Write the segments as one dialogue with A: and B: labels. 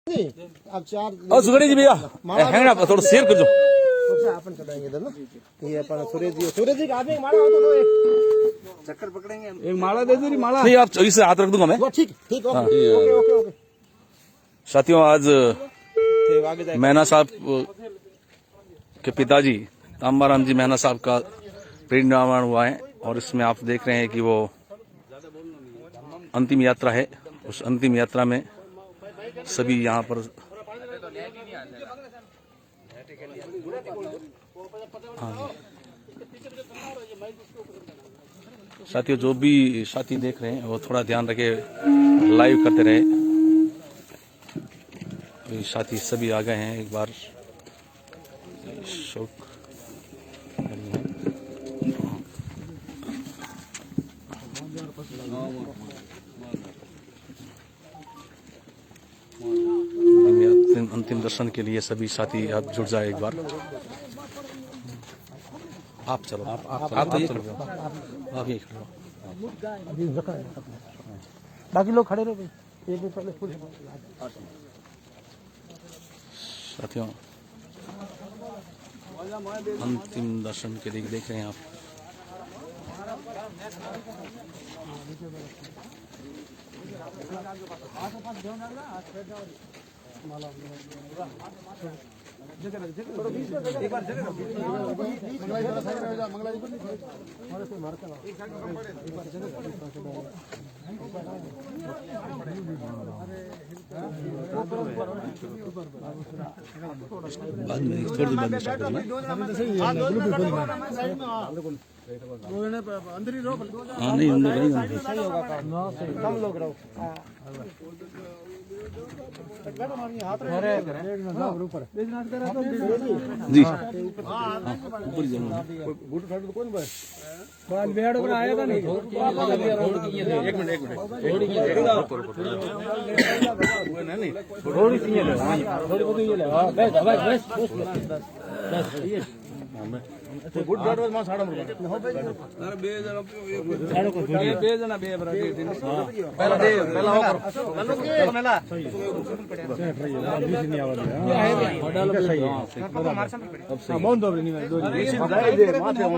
A: अब चार
B: सुगड़ी जी भैया हैंगना थोड़ा शेयर कर दो
A: अपन चलाएंगे इधर ना। ये अपन सूरज जी का आदमी माला हो तो एक चक्कर पकड़ेंगे।
C: एक माला दे दो माला।
B: नहीं आप इससे हाथ रख दूंगा मैं।
A: ठीक ठीक ओके।
B: साथियों आज मैना साहब के पिताजी तांबाराम जी मैना साहब का परिनिर्वाण हुआ है और इसमें आप देख रहे हैं कि वो अंतिम यात्रा है। उस अंतिम यात्रा में सभी यहाँ पर साथियों जो भी साथी देख रहे हैं वो थोड़ा ध्यान रखे, लाइव करते रहे। साथी सभी आ गए हैं एक बार शोक अंतिम दर्शन के लिए सभी साथी आप जुड़ जाए एक बार। आप चलो आप चलो आप ही खड़े रहो,
A: बाकी लोग खड़े रहो। एक भी पहले फुल
B: साथियों अंतिम दर्शन के लिए देख रहे हैं आप। बाद में थोड़ी देर बाद में स्टार्ट करना।
A: अंदर ही रहो।
B: हाँ नहीं अंदर नहीं
A: कम लोग रहो।
B: जी
C: ऊपर कौन आएगा नहीं। एक मिनट गुड बैड मां साड़ा अरे बे जना बे पहला दे पहला हो करो मेला नहीं आवाज सही है बहुत दो नहीं दो दे माथे ऑन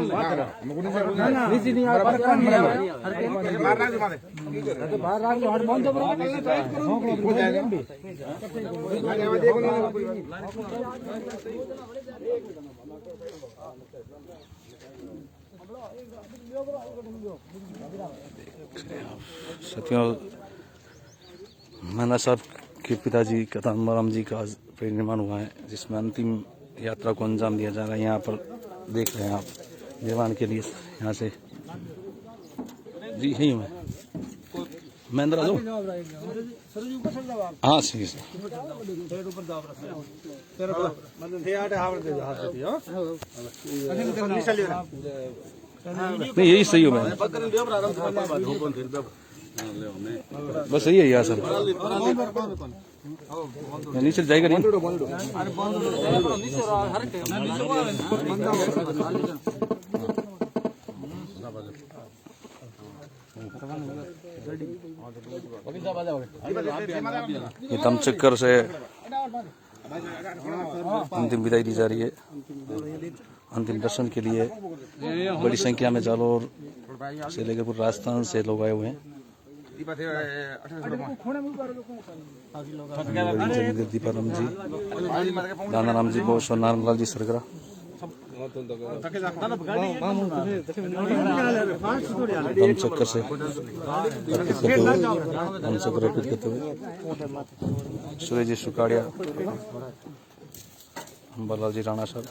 C: ना नीचे नहीं आ बाहर राख दे बाहर राख दो हट बंद दो हो जाएगा
B: साथियों मैना साहब के पिताजी तांबाराम जी का आज परिनिर्वाण हुआ है जिसमें अंतिम यात्रा को अंजाम दिया जा रहा है। यहाँ पर देख रहे हैं आप दीवान के लिए यहाँ से जी यही हूँ मैं अंदर आ जाऊँ। हाँ सही सर नहीं यही सही हो मैं बस यही है यार सर नीचे जाएगा नहीं। ये दम चक्कर से अंतिम विदाई दी जा रही है। अंतिम दर्शन के लिए बड़ी संख्या में जालोर से लेकर पूरे राजस्थान से लोग आए हुए हैं। दीपाराम जी, दानाराम जी बोस और नारायणलाल जी सरगरा दम चक्कर से अर्पित करते हुए सूर्य जी सुकाड़िया, बललाल जी राणा साहब,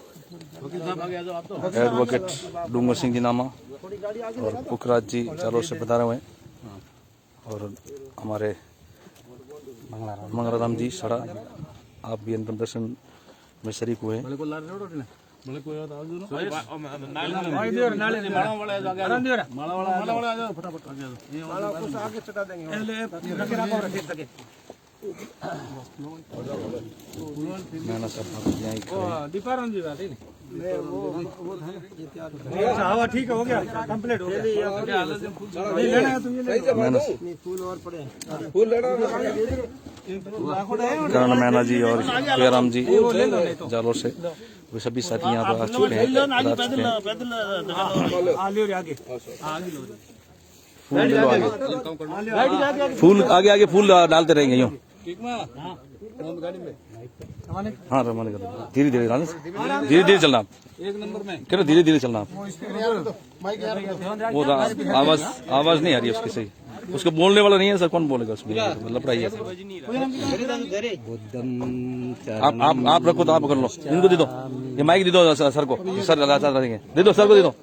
B: एडवोकेट डूंगर सिंह जी नामा और पुखराज जी जालोर से पधारे हुए और हमारे मंगलाराम जी सड़ा आप भी अंतिम दर्शन में शरीक हुए हैं। मैना साहब
C: दीपाराम जी बात हवा ठीक हो गया कंप्लीट हो गया।
A: फूल और पड़े फूल लेना
B: करण मैना जी और प्रियाराम जी जालोर से, वे सभी साथी यहाँ पर आ चुके हैं, पधार चुके हैं। फूल आगे आगे फूल डालते रहेंगे यूँ। हाँ रमाने धीरे धीरे धीरे धीरे चलना, क्या धीरे धीरे चलना। वो आवाज नहीं आ रही है उसकी सही, उसको बोलने वाला नहीं है सर, कौन बोलेगा उसमें, लपड़ा ही है। आप रखो तो आप कर लो, इनको दे दो, ये माइक दे दो सर को, सर रहेंगे, दे दो सर को, दे दो।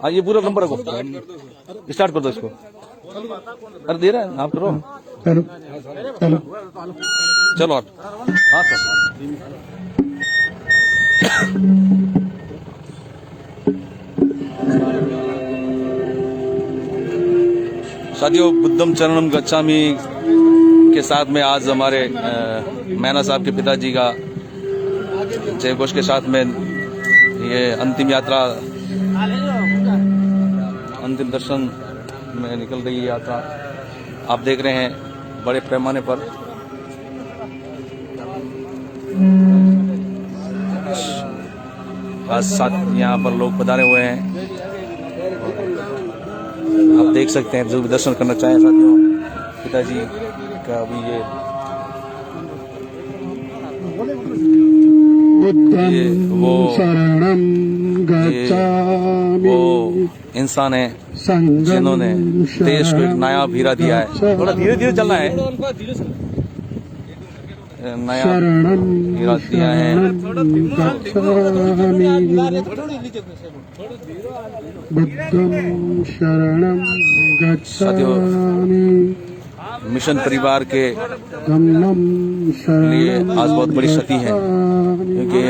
B: हाँ ये पूरा नंबर रखो, स्टार्ट कर दो इसको। अरे दे रहे हैं आप, करो चलो आप। हाँ सर साथियों, बुद्धम चरणम गच्छामि के साथ में आज हमारे मैना साहब के पिताजी का जय घोष के साथ में ये अंतिम यात्रा, अंतिम दर्शन में निकल रही है यात्रा। आप देख रहे हैं बड़े पैमाने पर आज साथ यहाँ पर लोग पधारे हुए हैं। आप देख सकते हैं, जो भी दर्शन करना चाहें साथियों पिताजी का भी ये वो इंसान है जिन्होंने देश को एक नया हीरा दिया है। थोड़ा धीरे धीरे चलना है, नया हीरा दिया है। साथियों, मिशन परिवार के लिए आज बहुत बड़ी क्षति है, क्योंकि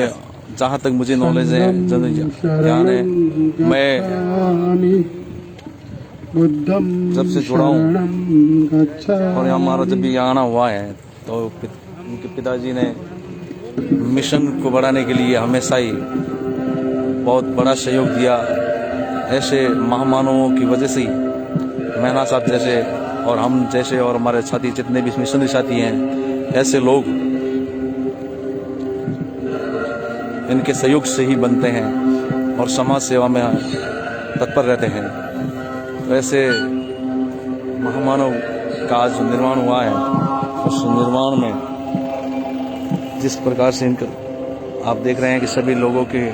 B: जहाँ तक मुझे नॉलेज है, ज्ञान है, मैं जब से जुड़ा हूँ और हमारा जब भी आना हुआ है तो उनके पिताजी ने मिशन को बढ़ाने के लिए हमेशा ही बहुत बड़ा सहयोग दिया। ऐसे महामानवों की वजह से ही मैना साहब जैसे और हम जैसे और हमारे साथी जितने भी मिशनरी साथी हैं, ऐसे लोग इनके सहयोग से ही बनते हैं और समाज सेवा में तत्पर रहते हैं। तो ऐसे महामानव का आज निर्माण हुआ है, उस निर्माण में जिस प्रकार से इनका आप देख रहे हैं कि सभी लोगों के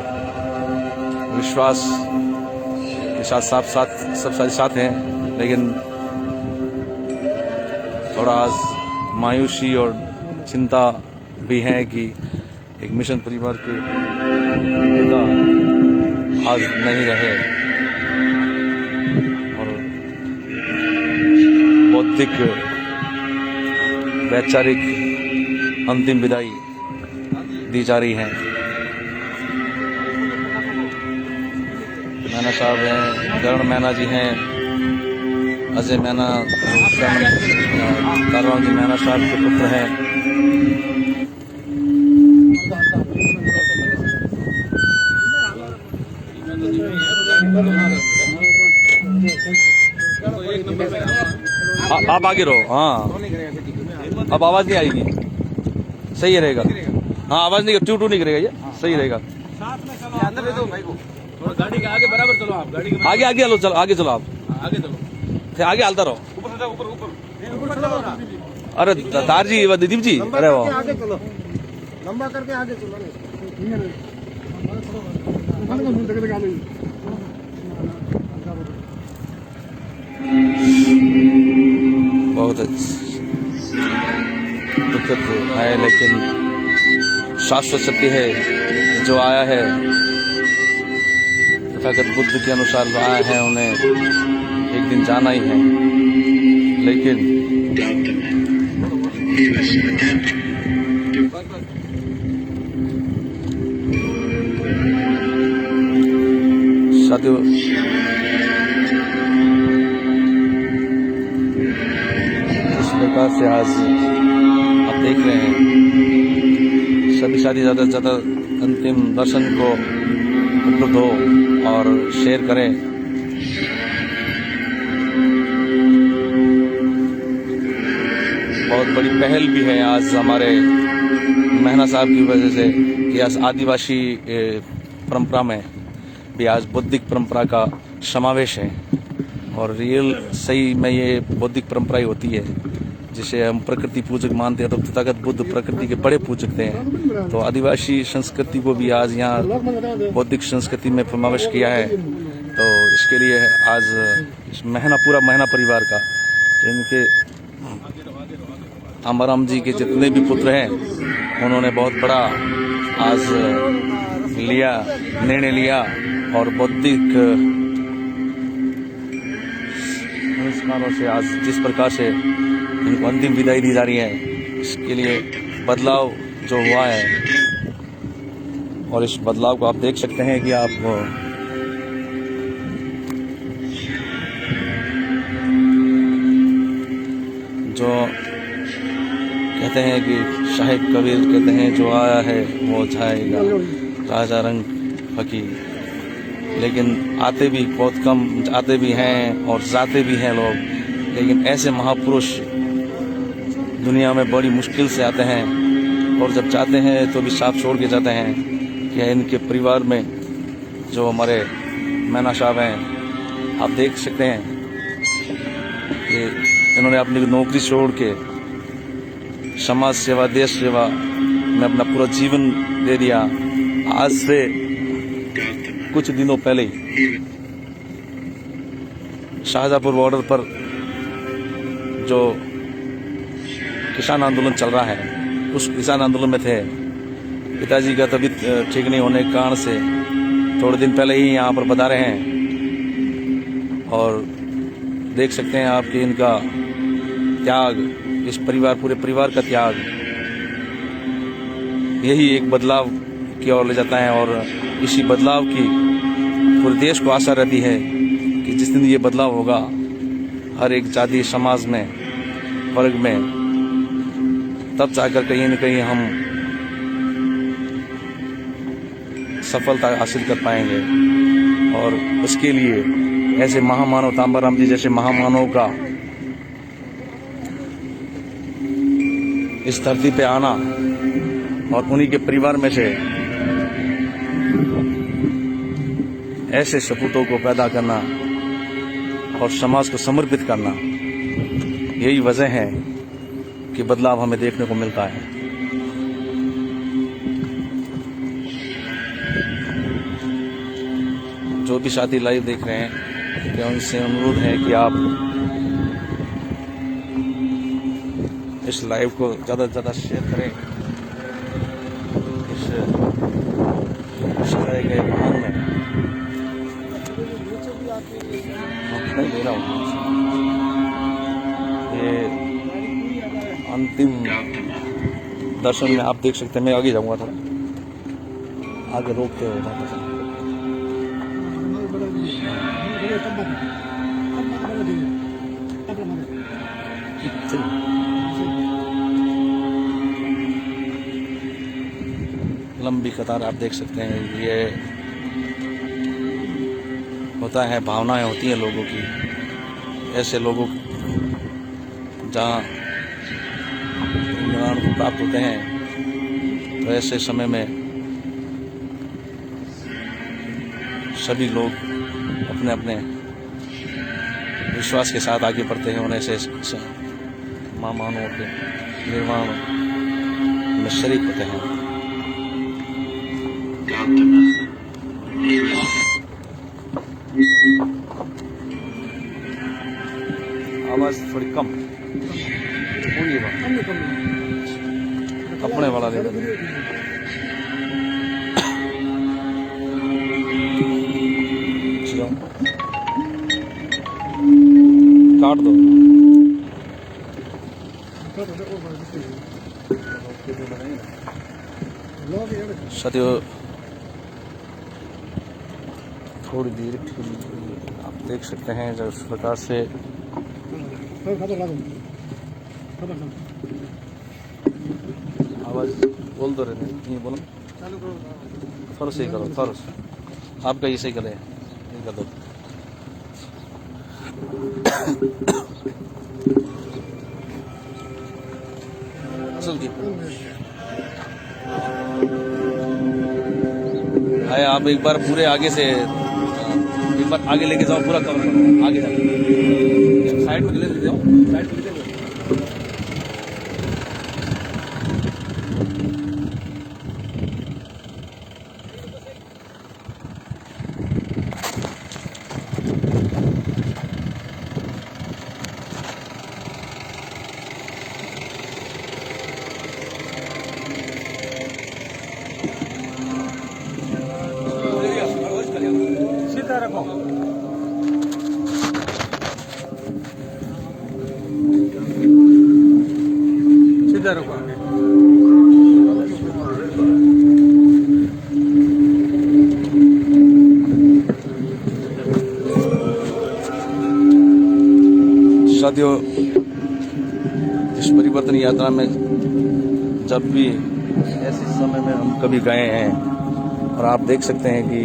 B: विश्वास के साथ सब साथ हैं, लेकिन थोड़ा आज मायूसी और चिंता भी है कि एक मिशन परिवार के पिता आज नहीं रहे और बौद्धिक वैचारिक अंतिम विदाई दी जा रही है। मैना साहब हैं, करण मैना जी हैं, अजय मैना, कारवां जी मैना साहब के पुत्र हैं। आप आगे रहो। हाँ, अब आवाज नहीं आएगी, सही रहेगा। हाँ, आवाज नहीं, टू नहीं करेगा, ये सही रहेगा।
C: अंदर दे दो भाई को, और गाड़ी के आगे बराबर चलो आप, गाड़ी के
B: आगे आगे चलो, आगे चलो आप,
C: आगे चलो,
B: फिर आगे हालता रहो।
C: ऊपर चलो।
B: अरे तार जी, दीदीप जी, अरे वाह,
A: आगे चलो, लंबा करके आगे चलो।
B: बहुत दुखद है, लेकिन शाश्वत सत्य है जो आया है, तथागत बुद्ध के अनुसार जो आया है उन्हें एक दिन जाना ही है। लेकिन साथियों, जिस प्रकार से आज आप देख रहे हैं, सभी साथी ज़्यादा से ज़्यादा अंतिम दर्शन को उपलब्ध हो और शेयर करें। बहुत बड़ी पहल भी है आज हमारे महना साहब की वजह से कि आज आदिवासी परंपरा में भी आज बौद्धिक परंपरा का समावेश है। और रियल सही में ये बौद्धिक परंपरा ही होती है जिसे हम प्रकृति पूजक मानते हैं। तो तथागत बुद्ध प्रकृति के बड़े पूजक थे। तो आदिवासी संस्कृति को भी आज यहाँ बौद्धिक संस्कृति में समावेश किया है। तो इसके लिए आज इस पूरा महना परिवार का, इनके आमाराम जी के जितने भी पुत्र हैं उन्होंने बहुत बड़ा आज निर्णय लिया और बौद्धिक संस्कारों से आज जिस प्रकार से इनको अंतिम विदाई दी जा रही है, इसके लिए बदलाव जो हुआ है और इस बदलाव को आप देख सकते हैं कि आप जो कहते हैं कि शाहिद कबीर कहते हैं जो आया है वो जाएगा, राजा रंग फकीर। लेकिन आते भी बहुत कम आते भी हैं और जाते भी हैं लोग, लेकिन ऐसे महापुरुष दुनिया में बड़ी मुश्किल से आते हैं और जब जाते हैं तो भी साफ छोड़ के जाते हैं कि इनके परिवार में जो हमारे मैना साहब हैं, आप देख सकते हैं कि इन्होंने अपनी नौकरी छोड़ के समाज सेवा देश सेवा में अपना पूरा जीवन दे दिया। आज से कुछ दिनों पहले ही शाहजहाँपुर बॉर्डर पर जो किसान आंदोलन चल रहा है, उस किसान आंदोलन में थे। पिताजी का तबीयत ठीक नहीं होने के कारण से थोड़े दिन पहले ही यहाँ पर बता रहे हैं और देख सकते हैं आप कि इनका त्याग, इस पूरे परिवार का त्याग, यही एक बदलाव की ओर ले जाता है। और इसी बदलाव की पूरे देश को आशा रहती है कि जिस दिन ये बदलाव होगा, हर एक जाति समाज में वर्ग में, तब जाकर कहीं न कहीं हम सफलता हासिल कर पाएंगे। और उसके लिए ऐसे महामानव तांबाराम जी जैसे महामानव का इस धरती पे आना और उन्हीं के परिवार में से ऐसे सपूतों को पैदा करना और समाज को समर्पित करना, यही वजह है कि बदलाव हमें देखने को मिलता है। जो भी साथी लाइव देख रहे हैं, क्या उनसे अनुरोध है कि आप इस लाइव को ज़्यादा से ज़्यादा शेयर करें। इस तरह के भाग में नहीं दे रहा हूँ। ये अंतिम दर्शन में आप देख सकते हैं। मैं आगे जाऊँगा, थोड़ा आगे रोकते हो वापस। लंबी कतार आप देख सकते हैं। ये होता है, भावनाएं होती हैं लोगों की। ऐसे लोगों जहाँ ज्ञान को प्राप्त होते हैं, तो ऐसे समय में सभी लोग अपने अपने विश्वास के साथ आगे बढ़ते हैं। उन्हें ऐसे महामानवों के निर्माण में शरीक होते हैं। आवाज थोड़ी कम पूरी बात अपने वाला ले काट दो। साथियों, थोड़ी देर के लिए आप देख सकते हैं जब इस प्रकार से आवाज बोल दो रहे नहीं बोलो, थोड़ा सही करो, थोड़ा आपका ये सही करे, ये कर दो। पार्सल की है। आप एक बार पूरे आगे से एक बार आगे लेके जाओ, पूरा कवर करो, आगे जाओ, साइड में ले जाओ, साइड में ले जाओ।
C: सीधा रखो। सीधा रखो आगे।
B: साथियों, इस परिवर्तन यात्रा में जब भी ऐसे समय में हम कभी गए हैं और आप देख सकते हैं कि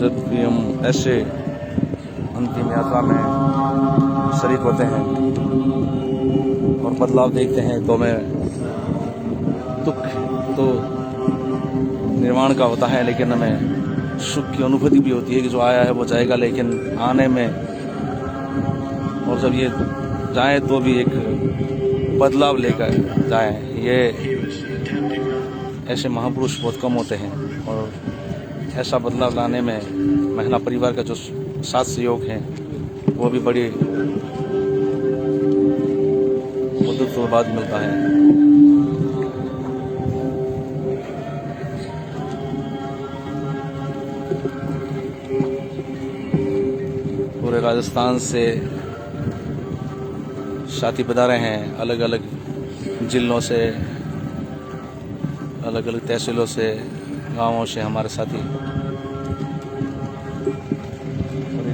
B: जब भी हम ऐसे अंतिम यात्रा में शरीक होते हैं और बदलाव देखते हैं तो हमें दुख तो निर्माण का होता है, लेकिन हमें सुख की अनुभूति भी होती है कि जो आया है वो जाएगा, लेकिन आने में और जब ये जाए तो भी एक बदलाव लेकर जाए। ये ऐसे महापुरुष बहुत कम होते हैं और ऐसा बदलाव लाने में महिला परिवार का जो साथ सहयोग है वो भी बड़ी मुद्दत के बाद मिलता है। पूरे राजस्थान से साथी पधारे हैं, अलग अलग जिलों से, अलग अलग तहसीलों से, गांवों से हमारे साथी और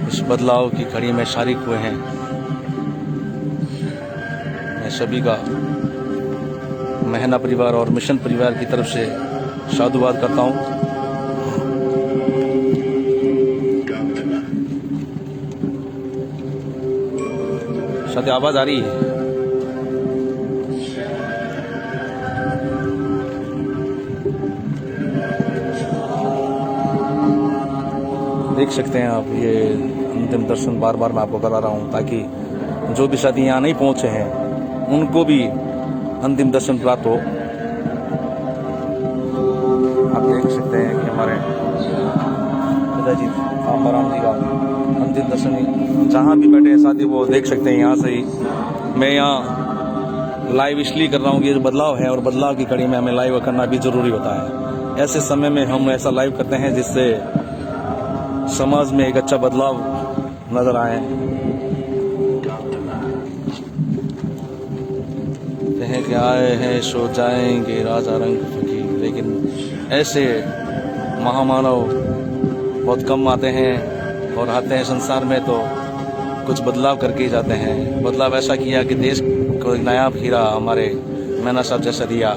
B: इस बदलाव की घड़ी में शारिक हुए हैं। मैं सभी का महिला परिवार और मिशन परिवार की तरफ से साधुवाद करता हूं। साथी आवाज आ रही है? देख सकते हैं आप, ये अंतिम दर्शन बार बार मैं आपको करा रहा हूँ ताकि जो भी साथी यहाँ नहीं पहुँचे हैं उनको भी अंतिम दर्शन प्राप्त हो। आप देख सकते हैं कि हमारे पिताजी आंबाराम जी का अंतिम दर्शन जहाँ भी बैठे हैं साथी वो देख सकते हैं। यहाँ से ही मैं यहाँ लाइव इसलिए कर रहा हूँ कि ये जो बदलाव है और बदलाव की कड़ी में हमें लाइव करना भी जरूरी होता है। ऐसे समय में हम ऐसा लाइव करते हैं जिससे समाज में एक अच्छा बदलाव नजर आए। कहें कि आए हैं सो जाएंगे राजा रंग फकीर, लेकिन ऐसे महामानव बहुत कम आते हैं और आते हैं संसार में तो कुछ बदलाव करके ही जाते हैं। बदलाव ऐसा किया कि देश को एक नायाब हीरा हमारे मैना साहब जैसा दिया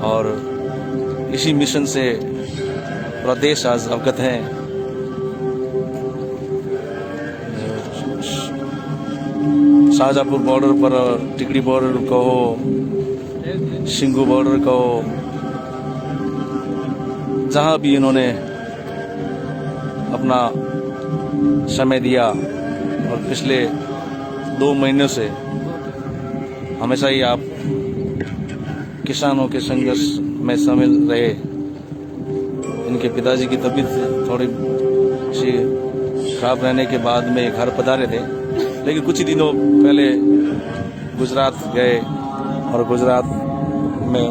B: और इसी मिशन से पूरा देश आज अवगत है। शाहजहाँपुर बॉर्डर पर, टिकरी बॉर्डर कहो, सिंगू बॉर्डर कहो, जहाँ भी इन्होंने अपना समय दिया और पिछले 2 महीनों से हमेशा ही आप किसानों के संघर्ष में शामिल रहे। इनके पिताजी की तबीयत थोड़ी सी खराब रहने के बाद में घर पधारे थे, लेकिन कुछ ही दिनों पहले गुजरात गए और गुजरात में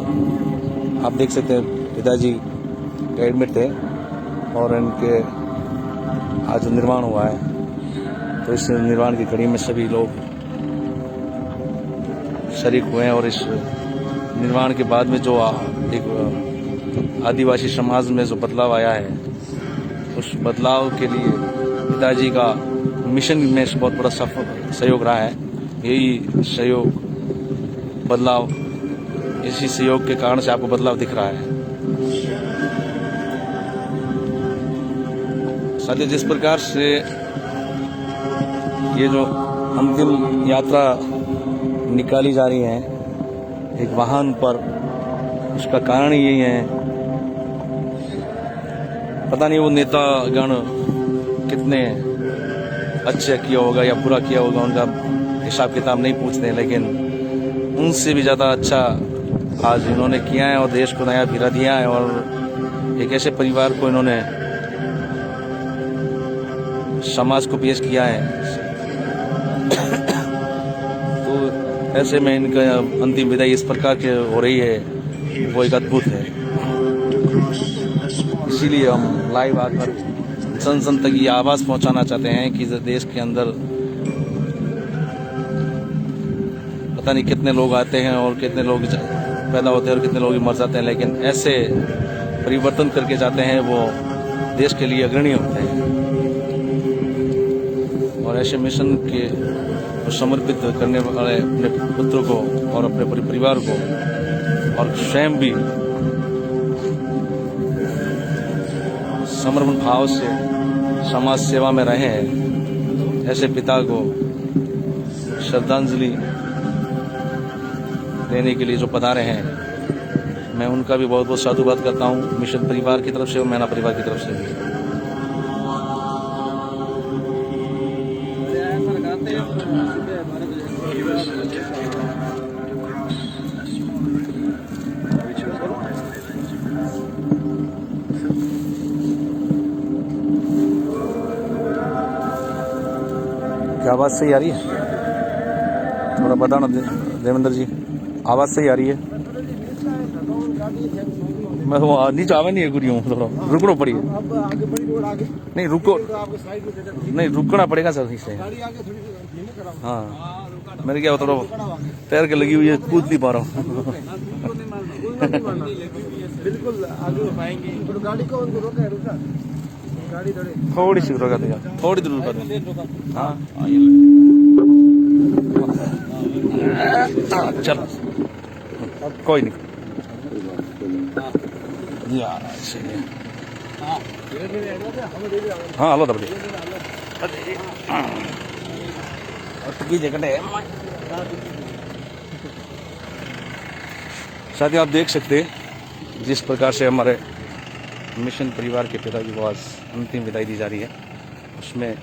B: आप देख सकते हैं पिताजी एडमिट थे और इनके आज निर्वाण हुआ है। तो इस निर्वाण की कड़ी में सभी लोग शरीक हुए हैं और इस निर्वाण के बाद में जो एक आदिवासी समाज में जो बदलाव आया है उस बदलाव के लिए पिताजी का मिशन में बहुत बड़ा सहयोग रहा है। यही सहयोग बदलाव, इसी सहयोग के कारण से आपको बदलाव दिख रहा है। साथियों, जिस प्रकार से ये जो अंतिम यात्रा निकाली जा रही है एक वाहन पर, उसका कारण यही है, पता नहीं वो नेतागण कितने अच्छे किया होगा या बुरा किया होगा, उनका हिसाब किताब नहीं पूछते, लेकिन उनसे भी ज़्यादा अच्छा आज इन्होंने किया है और देश को नया हीरा दिया है। और एक ऐसे परिवार को इन्होंने समाज को पेश किया है, तो ऐसे में इनका अंतिम विदाई इस प्रकार के हो रही है, वो एक अद्भुत है। इसीलिए हम लाइव आकर जन जन तक ये आवाज़ पहुंचाना चाहते हैं कि देश के अंदर पता नहीं कितने लोग आते हैं और कितने लोग पैदा होते हैं और कितने लोग मर जाते हैं, लेकिन ऐसे परिवर्तन करके जाते हैं वो देश के लिए अग्रणी होते हैं। और ऐसे मिशन के समर्पित करने वाले अपने पुत्रों को और अपने परिवार को और स्वयं भी समर्पण भाव से समाज सेवा में रहे हैं, ऐसे पिता को श्रद्धांजलि देने के लिए जो पधारे हैं, मैं उनका भी बहुत बहुत साधुवाद करता हूं, मिशन परिवार की तरफ से और मैना परिवार की तरफ से भी। क्या आवाज़ सही आ रही है? थोड़ा बताना देवेंद्र जी, आवाज़ सही आ रही है? मैं वो नीचे आवा नहीं है गुरी हूँ, थोड़ा रुकना पड़ी है। नहीं रुको, नहीं रुकना पड़ेगा सर से। हाँ मेरे क्या थोड़ा पैर के लगी हुई है, कूद नहीं पा रहा हूँ।
A: बिल्कुल आगे पाएंगे। गाड़ी को उनको रोका, गाड़ी
B: थोड़ी सी रोका देगा, थोड़ी दूर रोका देगा। हाँ चल कोई नहीं यार, हाँ हलो दबड़ी साथियों, आप देख सकते हैं जिस प्रकार से हमारे मिशन परिवार के पिताजी को आज अंतिम विदाई दी जा रही है, उसमें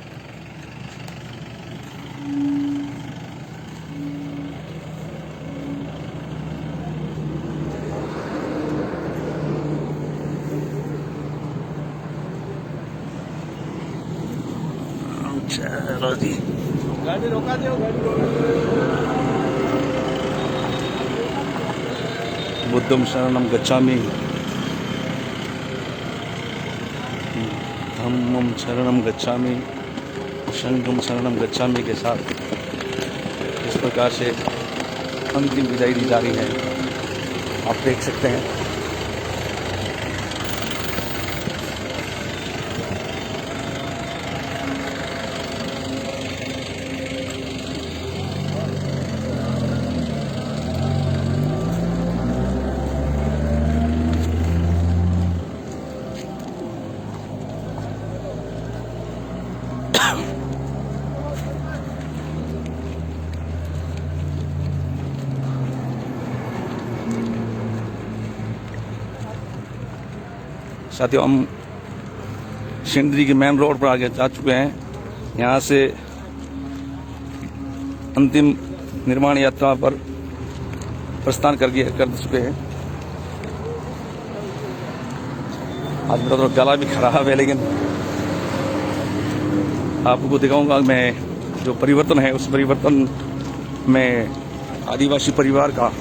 B: चलो जी,
A: गाड़ी रोका दो,
B: बुद्धम शरणम गच्छामि, धम्मम शरणम गच्छामि, संघम शरणम गच्छामि के साथ इस प्रकार से अंतिम विदाई दी जा रही है, आप देख सकते हैं। साथियों, हम सिंदरी के मेन रोड पर आगे जा चुके हैं। यहाँ से अंतिम निर्माण यात्रा पर प्रस्थान कर चुके हैं। आज मेरा तो गला भी खराब है, लेकिन आपको दिखाऊंगा मैं जो परिवर्तन है, उस परिवर्तन में आदिवासी परिवार का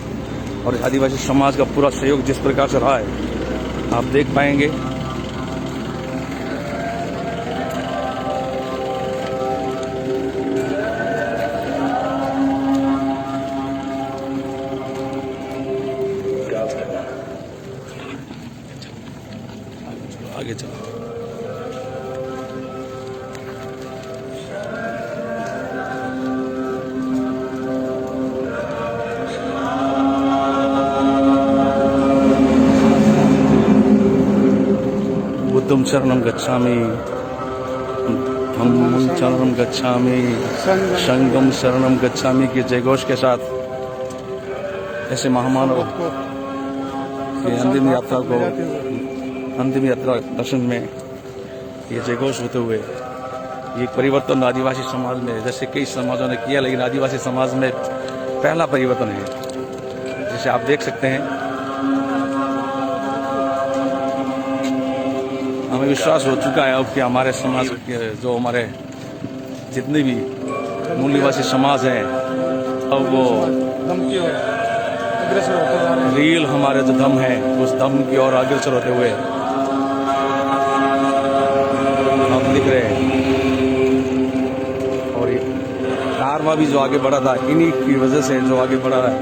B: और आदिवासी समाज का पूरा सहयोग जिस प्रकार से रहा है, आप देख पाएंगे। आगे चलो। बुद्धम शरणम गच्छामि, धम्मं शरणं गच्छामि, संघं शरणं गच्छामि के जयघोष के साथ ऐसे महामानव की अंतिम यात्रा को, अंतिम यात्रा दर्शन में ये जयघोष होते हुए ये परिवर्तन आदिवासी समाज में, जैसे कई समाजों ने किया, लेकिन आदिवासी समाज में पहला परिवर्तन है, जिसे आप देख सकते हैं। हमें विश्वास हो चुका है अब कि हमारे समाज के जो हमारे जितने भी मूल निवासी समाज हैं, अब वो रियल हमारे जो दम है उस दम की ओर अग्रसर होते हुए हम दिख रहे हैं। और ये कारवा भी जो आगे बढ़ा था, इन्हीं की वजह से जो आगे बढ़ा है,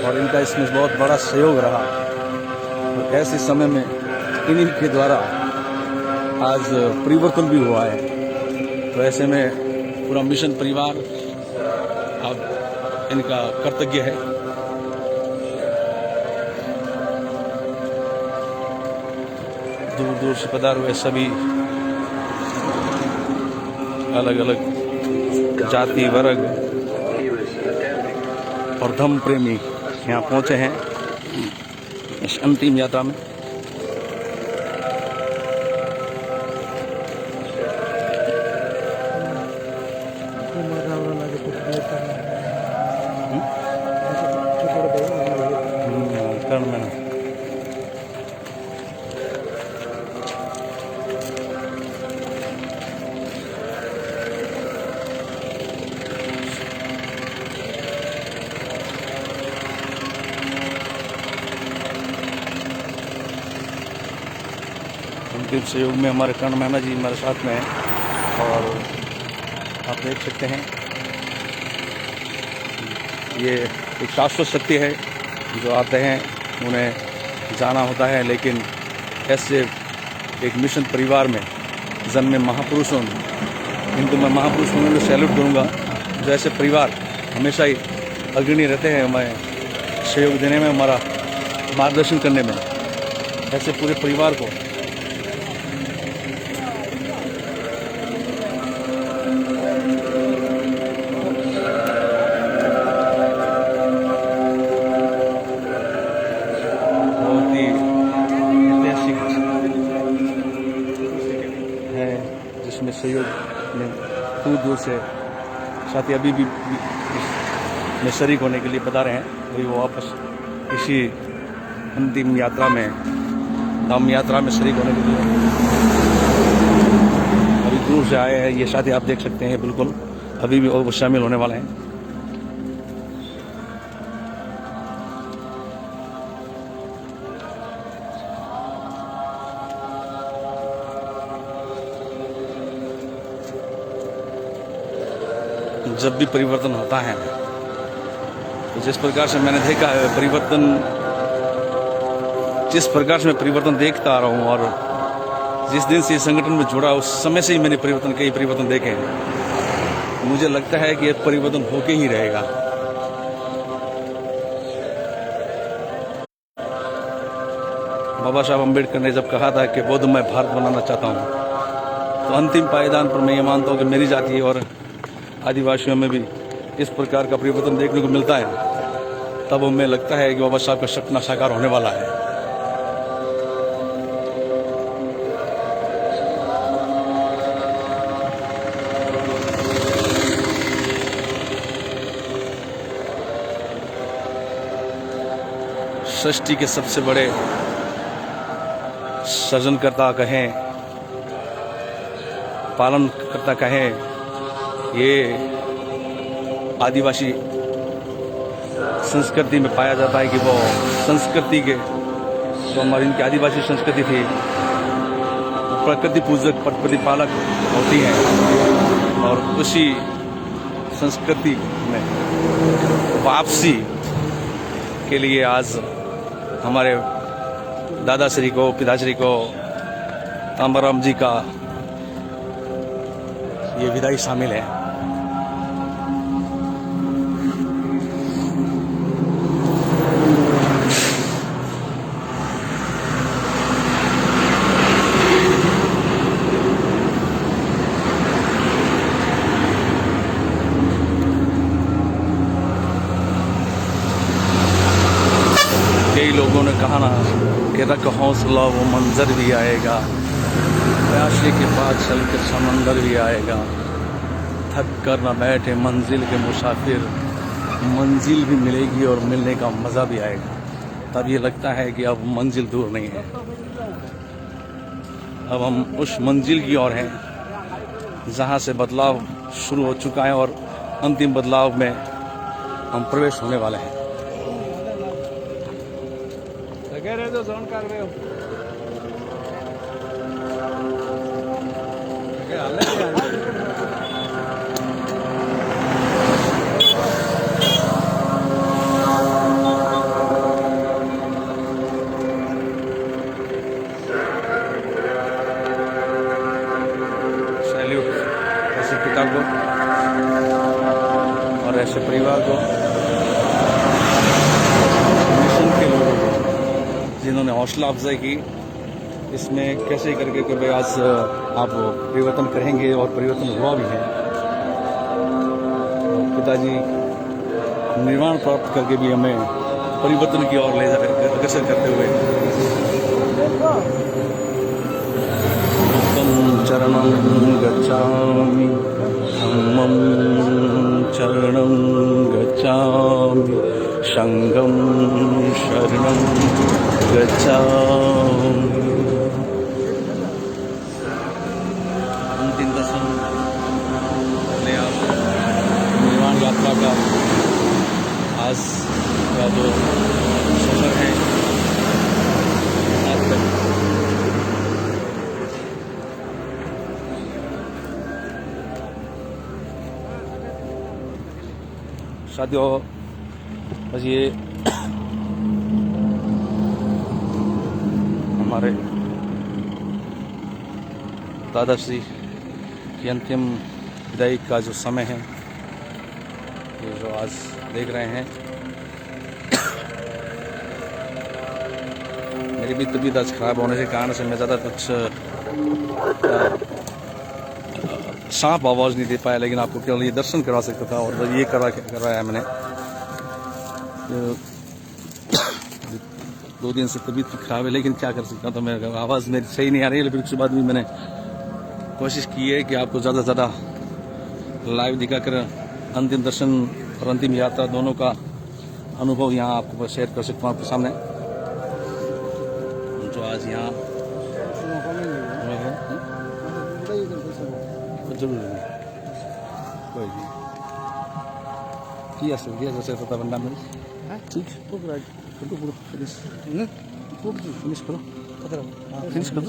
B: और इनका इसमें बहुत बड़ा सहयोग रहा। और ऐसे समय में इन्हीं के द्वारा आज परिवर्तन भी हुआ है। तो ऐसे में पूरा मिशन परिवार अब इनका कर्तव्य है। दूर दूर से पधारे हुए सभी अलग अलग जाति, वर्ग और धम्म प्रेमी यहाँ पहुंचे हैं इस अंतिम यात्रा में। कर्ण में ना अंतिम सहयोग में हमारे कर्ण मैना जी हमारे साथ में हैं। और आप देख सकते हैं ये एक शाश्वत सत्य है, जो आते हैं उन्हें जाना होता है, लेकिन ऐसे एक मिशन परिवार में जन्मे महापुरुषों, इनको मैं महापुरुष होने में सैल्यूट करूँगा, जो ऐसे परिवार हमेशा ही अग्रणी रहते हैं हमें सहयोग देने में, हमारा मार्गदर्शन करने में। ऐसे पूरे परिवार को में सहयोग में दूर दूर से साथी अभी भी में शरीक होने के लिए बता रहे हैं। वही वो वापस इसी अंतिम यात्रा में, धाम यात्रा में शरीक होने के लिए अभी दूर से आए हैं। ये साथी आप देख सकते हैं, बिल्कुल अभी भी वो शामिल होने वाले हैं। जब भी परिवर्तन होता है, तो जिस प्रकार से मैंने देखा है परिवर्तन, जिस प्रकार से मैं परिवर्तन देखता आ रहा हूँ, और जिस दिन से इस संगठन में जुड़ा उस समय से ही मैंने कई परिवर्तन देखे हैं। मुझे लगता है कि ये परिवर्तन होके ही रहेगा। बाबा साहब अम्बेडकर ने जब कहा था कि बौद्धमय भारत बनाना चाहता हूँ, तो अंतिम पायदान पर मैं ये मानता हूँ कि मेरी जाति और आदिवासियों में भी इस प्रकार का परिवर्तन देखने को मिलता है। तब हमें लगता है कि बाबा साहब का सपना साकार होने वाला है। सृष्टि के सबसे बड़े सृजनकर्ता कहें, पालनकर्ता कहें, ये आदिवासी संस्कृति में पाया जाता है कि वो संस्कृति के जो हमारी इनकी आदिवासी संस्कृति थी, प्रकृति पूजक, प्रतिपालक होती हैं। और उसी संस्कृति में वापसी के लिए आज हमारे दादाश्री को, पिताश्री को, तांबाराम जी का ये विदाई शामिल है। कि रख हौसला वो मंजर भी आएगा, प्यासे के बाद चल के समंदर भी आएगा, थक कर न बैठे मंजिल के मुसाफिर, मंजिल भी मिलेगी और मिलने का मज़ा भी आएगा। तब ये लगता है कि अब मंजिल दूर नहीं है, अब हम उस मंजिल की ओर हैं जहाँ से बदलाव शुरू हो चुका है और अंतिम बदलाव में हम प्रवेश होने वाले हैं। सैल्यूट ऐसे पिता को और ऐसे परिवार को, मिशन के लोगों को जिन्होंने हौसला अफजाई की इसमें कैसे करके कि भाई आज आप परिवर्तन करेंगे और परिवर्तन हुआ भी है। पिताजी निर्वाण प्राप्त करके भी हमें परिवर्तन की ओर ले अग्रसर करते हुए चरणं गच्छामि, धम्मं चरणं गच्छामि, संघं शरणं गच्छामि। अंतिम दर्शन अपने आप निर्वाण यात्रा का आज का जो सफर है आज तक साथियों, बस ये हमारे दादाश्री की अंतिम विदाई का जो समय है, ये जो आज देख रहे हैं, मेरी भी तबीयत आज खराब होने के कारण से मैं ज़्यादा कुछ साफ आवाज़ नहीं दे पाया, लेकिन आपको केवल ये दर्शन करा सकता था और ये कराया मैंने। 2 दिन से तबीयत खराब है, लेकिन क्या कर सकता था, मेरी आवाज़ मेरी सही नहीं आ रही है। लेकिन उसके बाद भी मैंने कोशिश की है कि आपको ज़्यादा से ज़्यादा लाइव दिखाकर अंतिम दर्शन और अंतिम यात्रा दोनों का अनुभव यहाँ आपको शेयर कर सकता हूँ आपके सामने। जो आज यहाँ जरूर कोई नहीं किया सर दिया जैसे तो बंदा में ठीक फिनिश करो फिनिश करो